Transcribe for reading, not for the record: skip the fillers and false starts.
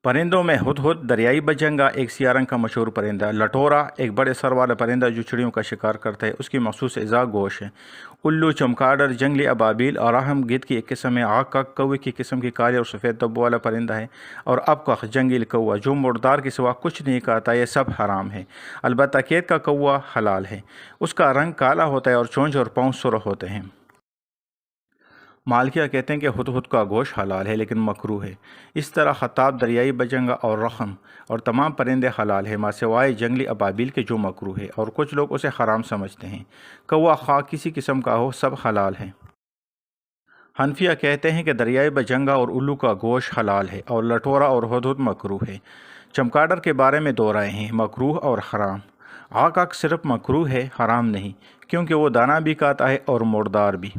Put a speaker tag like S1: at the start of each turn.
S1: پرندوں میں ہدہد دریائی بجنگا ایک سیاہ رنگ کا مشہور پرندہ، لٹورا ایک بڑے سر والا پرندہ جو چڑیوں کا شکار کرتا ہے، اس کی مخصوص غذا گوشت ہے۔ الو، چمگادڑ، جنگلی ابابیل اور اہم گدھ کی ایک قسم ہے۔ آکک کوے کی قسم کی کالے اور سفید دبوں والا پرندہ ہے، اور ابقق جنگلی کوا جو مردار کے سوا کچھ نہیں کھاتا، یہ سب حرام ہے۔ البتہ قید کا کوا حلال ہے، اس کا رنگ کالا ہوتا ہے اور چونچ اور پاؤں سرخ ہوتے ہیں۔ مالکیہ کہتے ہیں کہ ہدہد کا گوشت حلال ہے لیکن مکروہ ہے۔ اس طرح خطاب، دریائی بجنگا اور رخم اور تمام پرندے حلال ہیں، سوائے جنگلی ابابیل کے جو مکروہ ہے اور کچھ لوگ اسے حرام سمجھتے ہیں۔ کوا خواہ کسی قسم کا ہو، سب حلال ہیں۔ حنفیہ کہتے ہیں کہ دریائی بجنگا اور الو کا گوشت حلال ہے اور لٹورا اور ہدہد مکروہ ہے۔ چمگادڑ کے بارے میں دو رائے ہیں، مکروہ اور حرام۔ آکک صرف مکروہ ہے، حرام نہیں، کیونکہ وہ دانہ بھی کھاتا ہے اور مردار بھی۔